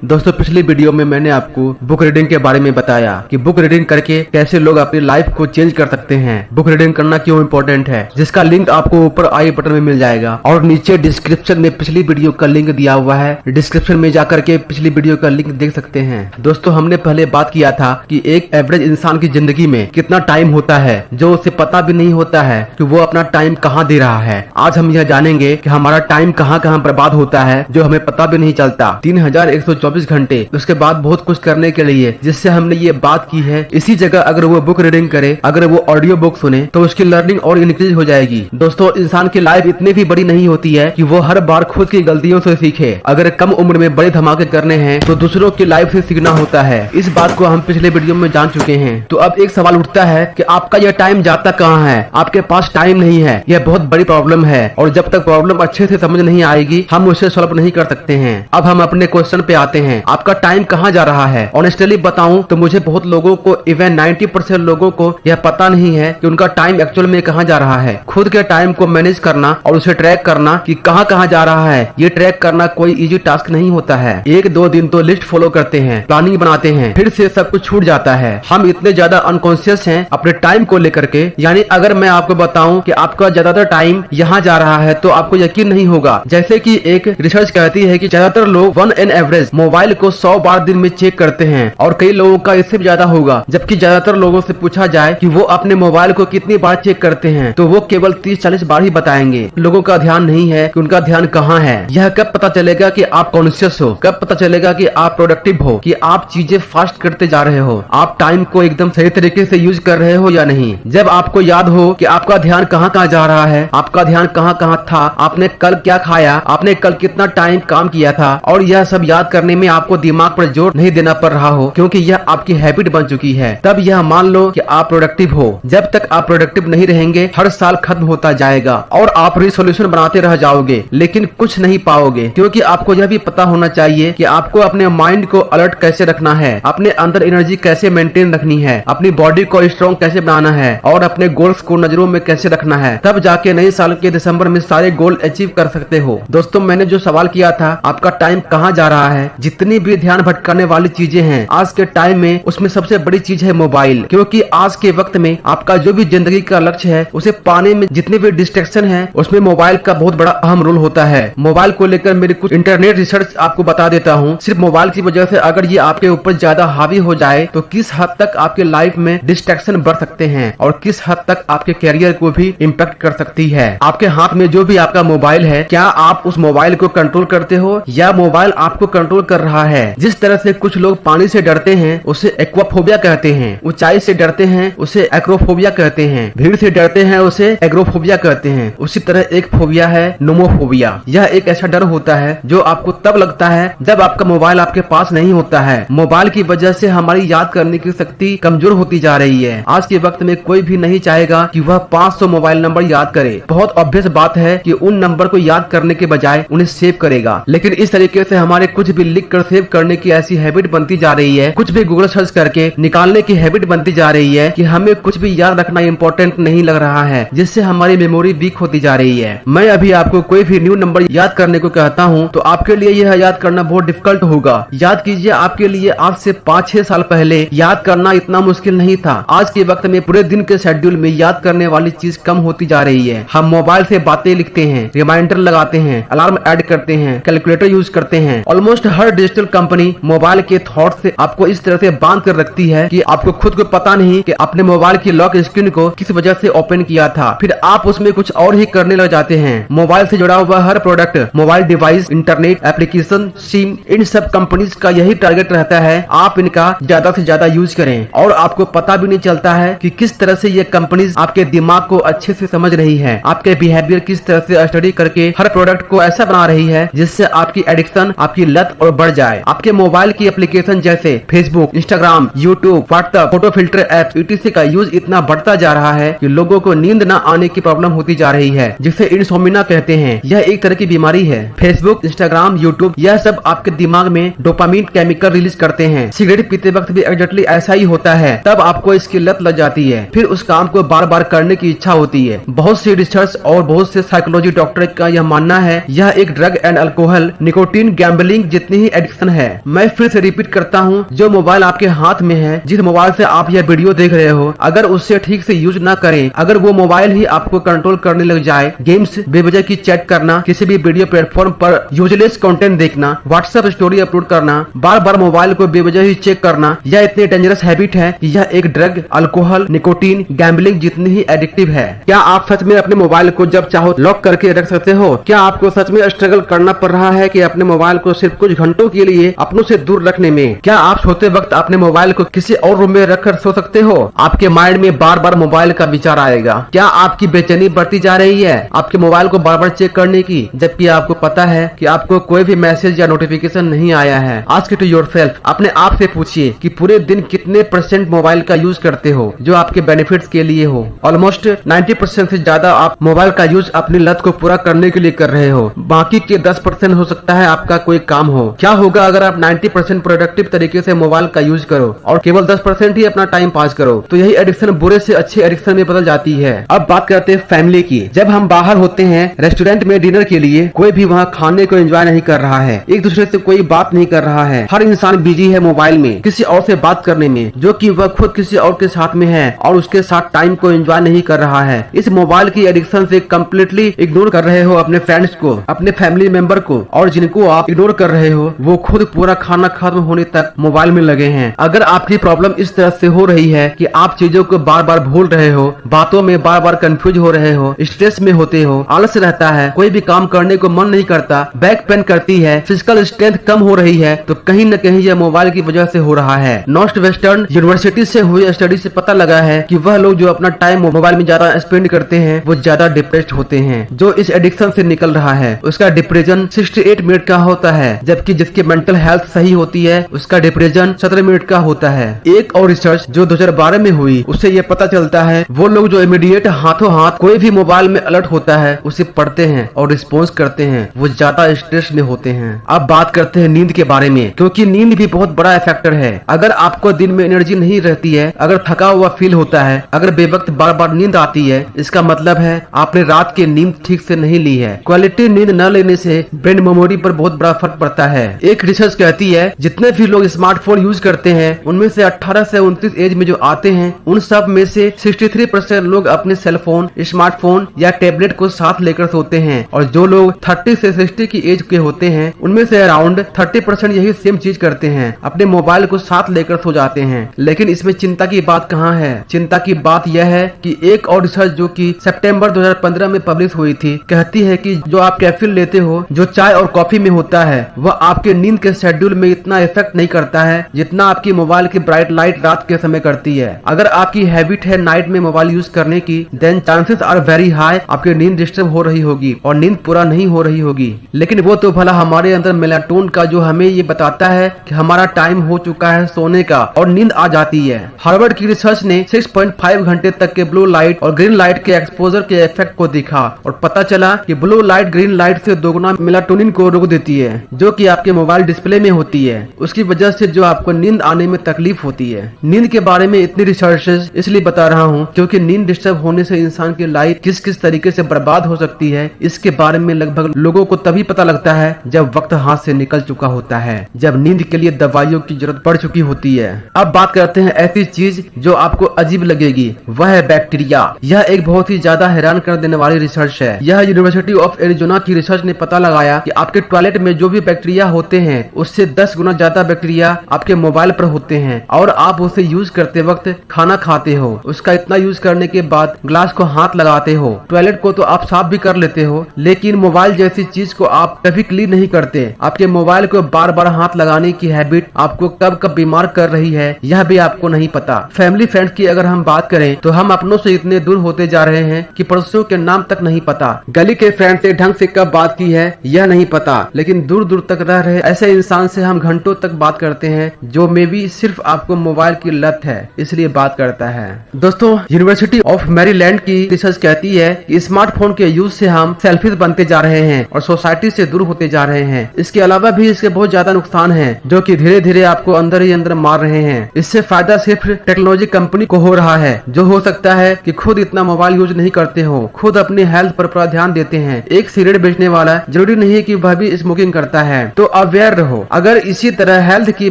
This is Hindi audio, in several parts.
दोस्तों पिछली वीडियो में मैंने आपको बुक रीडिंग के बारे में बताया कि बुक रीडिंग करके कैसे लोग अपनी लाइफ को चेंज कर सकते हैं। बुक रीडिंग करना क्यों इम्पोर्टेंट है, जिसका लिंक आपको ऊपर आई बटन में मिल जाएगा और नीचे डिस्क्रिप्शन में पिछली वीडियो का लिंक दिया हुआ है। डिस्क्रिप्शन में जाकर के पिछली वीडियो का लिंक देख सकते हैं। दोस्तों हमने पहले बात किया था कि एक एवरेज इंसान की जिंदगी में कितना टाइम होता है जो उसे पता भी नहीं होता है कि वो अपना टाइम कहाँ दे रहा है। आज हम यह जानेंगे कि हमारा टाइम कहाँ कहाँ बर्बाद होता है जो हमें पता भी नहीं चलता। 3124 घंटे, उसके बाद बहुत कुछ करने के लिए जिससे हमने ये बात की है। इसी जगह अगर वो बुक रीडिंग करे, अगर वो ऑडियो बुक सुने तो उसकी लर्निंग और इंक्रीज हो जाएगी। दोस्तों इंसान की लाइफ इतनी भी बड़ी नहीं होती है कि वो हर बार खुद की गलतियों से सीखे। अगर कम उम्र में बड़े धमाके करने हैं तो दूसरों की लाइफ से सीखना होता है। इस बात को हम पिछले वीडियो में जान चुके हैं। तो अब एक सवाल उठता है कि आपका यह टाइम जाता कहाँ है, आपके पास टाइम नहीं है। यह बहुत बड़ी प्रॉब्लम है और जब तक प्रॉब्लम अच्छे से समझ नहीं आएगी हम उसे सॉल्व नहीं कर सकते हैं। अब हम अपने क्वेश्चन पे आते हैं, आपका टाइम कहाँ जा रहा है। ऑनेस्टली बताऊं तो मुझे बहुत लोगों को, इवन 90% लोगों को यह पता नहीं है कि उनका टाइम एक्चुअल में कहाँ जा रहा है। खुद के टाइम को मैनेज करना और उसे ट्रैक करना कि कहाँ कहाँ जा रहा है, ये ट्रैक करना कोई इजी टास्क नहीं होता है। एक दो दिन तो लिस्ट फॉलो करते हैं, प्लानिंग बनाते हैं, फिर से सब कुछ छूट जाता है। हम इतने ज्यादा अनकॉन्शियस हैं अपने टाइम को लेकर के। यानी अगर मैं आपको बताऊं कि आपका ज्यादातर टाइम यहाँ जा रहा है तो आपको यकीन नहीं होगा। जैसे कि एक रिसर्च कहती है कि ज्यादातर लोग ऑन एन एवरेज मोबाइल को 100 बार दिन में चेक करते हैं और कई लोगों का इससे भी ज्यादा होगा। जबकि ज्यादातर लोगों से पूछा जाए कि वो अपने मोबाइल को कितनी बार चेक करते हैं तो वो केवल 30-40 बार ही बताएंगे। लोगों का ध्यान नहीं है कि उनका ध्यान कहाँ है। यह कब पता चलेगा कि आप कॉन्शियस हो, कब पता चलेगा कि आप प्रोडक्टिव हो, कि आप चीजें फास्ट करते जा रहे हो, आप टाइम को एकदम सही तरीके से यूज कर रहे हो या नहीं। जब आपको याद हो कि आपका ध्यान कहाँ कहाँ जा रहा है, आपका ध्यान कहाँ कहाँ था, आपने कल क्या खाया, आपने कल कितना टाइम काम किया था, और यह सब याद करने में आपको दिमाग पर जोर नहीं देना पड़ रहा हो क्योंकि यह आपकी हैबिट बन चुकी है, तब यह मान लो कि आप प्रोडक्टिव हो। जब तक आप प्रोडक्टिव नहीं रहेंगे हर साल खत्म होता जाएगा और आप रिसोल्यूशन बनाते रह जाओगे लेकिन कुछ नहीं पाओगे। क्योंकि आपको यह भी पता होना चाहिए कि आपको अपने माइंड को अलर्ट कैसे रखना है, अपने अंदर एनर्जी कैसे मेंटेन रखनी है, अपनी बॉडी को स्ट्रॉन्ग कैसे बनाना है और अपने गोल्स को नजरों में कैसे रखना है। तब जाके नए साल के दिसंबर में सारे गोल अचीव कर सकते हो। दोस्तों मैंने जो सवाल किया था आपका टाइम कहाँ जा रहा है, जितनी भी ध्यान भटकाने वाली चीजें हैं आज के टाइम में, उसमें सबसे बड़ी चीज है मोबाइल। क्योंकि आज के वक्त में आपका जो भी जिंदगी का लक्ष्य है उसे पाने में जितने भी डिस्ट्रैक्शन है उसमें मोबाइल का बहुत बड़ा अहम रोल होता है। मोबाइल को लेकर मेरी कुछ इंटरनेट रिसर्च आपको बता देता हूँ। सिर्फ मोबाइल की वजह से अगर ये आपके ऊपर ज्यादा हावी हो जाए तो किस हद तक आपके लाइफ में डिस्ट्रैक्शन बढ़ सकते हैं और किस हद तक आपके कैरियर को भी इम्पैक्ट कर सकती है। आपके हाथ में जो भी आपका मोबाइल है, क्या आप उस मोबाइल को कंट्रोल करते हो या मोबाइल आपको कंट्रोल कर रहा है। जिस तरह से कुछ लोग पानी से डरते हैं उसे एक्वाफोबिया कहते हैं, ऊंचाई से डरते हैं उसे एक्रोफोबिया कहते हैं, भीड़ से डरते हैं उसे एग्रोफोबिया कहते हैं। उसी तरह एक फोबिया है नोमोफोबिया। यह एक ऐसा डर होता है जो आपको तब लगता है जब आपका मोबाइल आपके पास नहीं होता है। मोबाइल की वजह से हमारी याद करने की शक्ति कमजोर होती जा रही है। आज के वक्त में कोई भी नहीं चाहेगा कि वह 500 मोबाइल नंबर याद करे। बहुत ऑब्वियस बात है कि उन नंबर को याद करने के बजाय उन्हें सेव करेगा। लेकिन इस तरीके से हमारे कुछ भी लिख कर सेव करने की ऐसी हैबिट बनती जा रही है, कुछ भी गूगल सर्च करके निकालने की हैबिट बनती जा रही है कि हमें कुछ भी याद रखना इम्पोर्टेंट नहीं लग रहा है, जिससे हमारी मेमोरी वीक होती जा रही है। मैं अभी आपको कोई भी न्यू नंबर याद करने को कहता हूँ तो आपके लिए यह याद करना बहुत डिफिकल्ट होगा। याद कीजिए आपके लिए आज से 5-6 साल पहले याद करना इतना मुश्किल नहीं था। आज के वक्त में पूरे दिन के शेड्यूल में याद करने वाली चीज कम होती जा रही है। हम मोबाइल से बातें लिखते हैं, रिमाइंडर लगाते हैं, अलार्म ऐड करते हैं, कैलकुलेटर यूज करते हैं। ऑलमोस्ट हर डिजिटल कंपनी मोबाइल के थॉट से आपको इस तरह से बांध कर रखती है कि आपको खुद को पता नहीं कि अपने मोबाइल की लॉक स्क्रीन को किस वजह से ओपन किया था, फिर आप उसमें कुछ और ही करने लग जाते हैं। मोबाइल से जुड़ा हुआ हर product, mobile device, internet application, SIM, इन सब कंपनीज का यही टारगेट रहता है आप इनका ज्यादा से ज्यादा यूज करें और आपको पता भी नहीं चलता है कि किस तरह से ये कंपनीज आपके दिमाग को अच्छे से समझ रही है, आपके बिहेवियर किस तरह से स्टडी करके हर प्रोडक्ट को ऐसा बना रही है जिससे आपकी एडिक्शन, आपकी लत और बढ़ जाए। आपके मोबाइल की एप्लीकेशन जैसे Facebook, Instagram, YouTube, WhatsApp, photo filter app etc का यूज इतना बढ़ता जा रहा है कि लोगों को नींद न आने की प्रॉब्लम होती जा रही है, जिसे इंसोम्निया कहते हैं। यह एक तरह की बीमारी है। फेसबुक, इंस्टाग्राम, यूट्यूब यह सब आपके दिमाग में डोपामीन केमिकल रिलीज करते हैं। सिगरेट पीते वक्त भी एग्जैक्टली ऐसा ही होता है, तब आपको इसकी लत लग जाती है, फिर उस काम को बार बार करने की इच्छा होती है। बहुत सी रिसर्च और बहुत से साइकोलॉजी डॉक्टर का यह मानना है यह एक drug and alcohol, nicotine, gambling जितनी ही ही एडिक्शन है। मैं फिर से रिपीट करता हूँ, जो मोबाइल आपके हाथ में है, जिस मोबाइल से आप यह वीडियो देख रहे हो, अगर उससे ठीक से यूज ना करें, अगर वो मोबाइल ही आपको कंट्रोल करने लग जाए, गेम्स, बेवजह की चैट करना, किसी भी वीडियो प्लेटफॉर्म पर यूजलेस कंटेंट देखना, व्हाट्सएप स्टोरी अपलोड करना, बार बार मोबाइल को बेवजह ही चेक करना, यह इतनी डेंजरस हैबिट है कि यह एक ड्रग, अल्कोहल, निकोटीन, गैम्बलिंग जितनी ही एडिक्टिव है। क्या आप सच में अपने मोबाइल को जब चाहो लॉक करके रख सकते हो? क्या आपको सच में स्ट्रगल करना पड़ रहा है कि अपने मोबाइल को सिर्फ कुछ घंटों के लिए अपनों से दूर रखने में? क्या आप सोते वक्त अपने मोबाइल को किसी और रूम में रखकर सो सकते हो? आपके माइंड में बार बार मोबाइल का विचार आएगा। क्या आपकी बेचैनी बढ़ती जा रही है आपके मोबाइल को बार बार चेक करने की, जबकि आपको पता है कि आपको कोई भी मैसेज या नोटिफिकेशन नहीं आया है? आस्क टू योरसेल्फ, अपने आप से पूछिए कि पूरे दिन कितने % मोबाइल का यूज करते हो जो आपके बेनिफिट्स के लिए हो। ऑलमोस्ट 90% से ज्यादा आप मोबाइल का यूज अपनी लत को पूरा करने के लिए कर रहे हो। बाकी के 10% हो सकता है आपका कोई काम हो। क्या होगा अगर आप 90% प्रोडक्टिव तरीके से मोबाइल का यूज करो और केवल 10% ही अपना टाइम पास करो? तो यही एडिक्शन बुरे से अच्छे एडिक्शन में बदल जाती है। अब बात करते हैं फैमिली की। जब हम बाहर होते हैं रेस्टोरेंट में डिनर के लिए, कोई भी वहाँ खाने को एंजॉय नहीं कर रहा है, एक दूसरे से कोई बात नहीं कर रहा है, हर इंसान बिजी है मोबाइल में, किसी और से बात करने में, जो कि वह खुद किसी और के साथ में है और उसके साथ टाइम को एंजॉय नहीं कर रहा है। इस मोबाइल की एडिक्शन से कम्प्लीटली इग्नोर कर रहे हो अपने फ्रेंड्स को, अपने फैमिली मेंबर को, और जिनको आप इग्नोर कर रहे हो वो खुद पूरा खाना खत्म होने तक मोबाइल में लगे हैं। अगर आपकी प्रॉब्लम इस तरह से हो रही है कि आप चीजों को बार बार भूल रहे हो, बातों में बार बार कंफ्यूज हो रहे हो, स्ट्रेस में होते हो, आलस रहता है, कोई भी काम करने को मन नहीं करता, बैक पेन करती है, फिजिकल स्ट्रेंथ कम हो रही है, तो कहीं न कहीं यह मोबाइल की वजह से हो रहा है। नॉर्थ वेस्टर्न यूनिवर्सिटी से हुई स्टडी से पता लगा है कि वह लोग जो अपना टाइम मोबाइल में ज्यादा स्पेंड करते हैं वो ज्यादा डिप्रेस्ड होते हैं। जो इस एडिक्शन से निकल रहा है उसका डिप्रेशन 68 मिनट का होता है, जबकि जिसकी मेंटल हेल्थ सही होती है उसका डिप्रेशन 17 मिनट का होता है। एक और रिसर्च जो 2012 में हुई उससे ये पता चलता है वो लोग जो इमीडिएट हाथों हाथ कोई भी मोबाइल में अलर्ट होता है उसे पढ़ते हैं और रिस्पॉन्स करते हैं, वो ज्यादा स्ट्रेस में होते हैं। अब बात करते हैं नींद के बारे में, क्योंकि नींद भी बहुत बड़ा फैक्टर है। अगर आपको दिन में एनर्जी नहीं रहती है, अगर थका हुआ फील होता है, अगर बेवक्त बार बार नींद आती है, इसका मतलब है आपने रात की नींद ठीक से नहीं ली है। क्वालिटी नींद न लेने से ब्रेन मेमोरी पर बहुत बड़ा फर्क पड़ता है। एक रिसर्च कहती है जितने भी लोग स्मार्टफोन यूज करते हैं उनमें से 18 से 29 एज में जो आते हैं उन सब में से 63% लोग अपने सेलफोन, स्मार्टफोन या टैबलेट को साथ लेकर सोते हैं, और जो लोग 30 से 60 की एज के होते हैं उनमें से अराउंड 30% यही सेम चीज करते हैं, अपने मोबाइल को साथ लेकर सो जाते हैं। लेकिन इसमें चिंता की बात कहाँ है? चिंता की बात यह है कि एक और रिसर्च जो कि सितंबर 2015 में पब्लिश हुई थी कहती है कि जो आप कैफीन लेते हो, जो चाय और कॉफी में होता है, वह आपके नींद के शेड्यूल में इतना इफेक्ट नहीं करता है जितना आपकी मोबाइल की ब्राइट लाइट रात के समय करती है। अगर आपकी हैबिट है नाइट में मोबाइल यूज करने की, then chances are very high आपकी नींद डिस्टर्ब हो रही होगी और नींद पूरा नहीं हो रही होगी। लेकिन वो तो भला हमारे अंदर मेलाटोन का जो हमें ये बताता है कि हमारा टाइम हो चुका है सोने का, और नींद आ जाती है। हार्वर्ड की रिसर्च ने 6.5 घंटे तक के ब्लू लाइट और ग्रीन लाइट के एक्सपोजर के इफेक्ट को देखा और पता चला कि ब्लू लाइट ग्रीन लाइट से दोगुना मेलाटोनिन को रोक देती है, जो कि आपके मोबाइल डिस्प्ले में होती है। उसकी वजह से जो आपको नींद आने में तकलीफ होती है। नींद के बारे में इतनी रिसर्चेस इसलिए बता रहा हूँ क्योंकि नींद डिस्टर्ब होने से इंसान की लाइफ किस किस तरीके से बर्बाद हो सकती है, इसके बारे में लगभग लोगों को तभी पता लगता है जब वक्त हाथ से निकल चुका होता है, जब नींद के लिए दवाइयों की जरूरत पड़ चुकी होती है। अब बात करते हैं ऐसी चीज जो आपको अजीब लगेगी, वह है बैक्टीरिया। यह एक बहुत ही ज्यादा हैरान कर देने वाली रिसर्च है। यह यूनिवर्सिटी ऑफ एरिजोना की रिसर्च ने पता लगाया कि आपके टॉयलेट में जो भी बैक्टीरिया होते हैं उससे 10 गुना ज्यादा बैक्टीरिया आपके मोबाइल पर होते हैं, और आप उसे यूज करते वक्त खाना खाते हो, उसका इतना यूज करने के बाद ग्लास को हाथ लगाते हो, टॉयलेट को तो आप साफ भी कर लेते हो, लेकिन मोबाइल जैसी चीज को आप कभी क्लीन नहीं करते। आपके मोबाइल को बार बार हाथ लगाने की हैबिट आपको कब कब बीमार कर रही है यह भी आपको नहीं पता। फैमिली फ्रेंड्स की अगर हम बात करें तो हम अपनों से इतने दूर होते जा रहे हैं कि पड़ोसियों के नाम तक नहीं पता, गली के फ्रेंड से ढंग से कब बात की है यह नहीं पता, लेकिन दूर दूर तक रह रहे ऐसे इंसान से हम घंटों तक बात करते हैं जो मे बी सिर्फ आपको मोबाइल की लत है इसलिए बात करता है। दोस्तों, यूनिवर्सिटी ऑफ मैरीलैंड की रिसर्च कहती है कि स्मार्टफोन के यूज से हम सेल्फिश बनते जा रहे हैं और सोसाइटी से दूर होते जा रहे हैं। इसके अलावा भी इसके बहुत ज्यादा नुकसान है जो कि धीरे धीरे आपको अंदर ही अंदर मार रहे हैं। इससे फायदा सिर्फ टेक्नोलॉजी कंपनी को हो रहा है, जो हो सकता है कि खुद इतना मोबाइल यूज नहीं करते हो, खुद अपनी हेल्थ पर पूरा ध्यान देते हैं। एक सिगरेट बेचने वाला जरूरी नहीं है कि वह भी स्मोकिंग करता है। तो अवेयर रहो। अगर इसी तरह हेल्थ की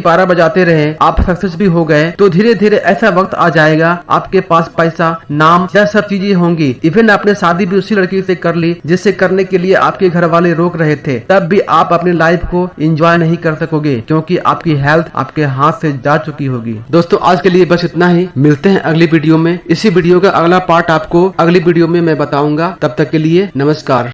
पारा बजाते रहे, आप सक्सेस भी हो गए, तो धीरे धीरे ऐसा वक्त आ जाएगा आपके पास पैसा, नाम, यह सब चीजें होंगी। इवन आपने शादी भी उसी लड़की से कर ली जिससे करने के लिए आपके घर वाले रोक रहे थे, तब भी आप अपनी लाइफ को एंजॉय नहीं कर सकोगे क्योंकि आपकी हेल्थ आपके हाथ से जा चुकी होगी। दोस्तों आज के लिए बस इतना ही, मिलते हैं अगली वीडियो में। इसी वीडियो का अगला पार्ट आपको अगली वीडियो में मैं बताऊंगा। तब तक के लिए नमस्कार।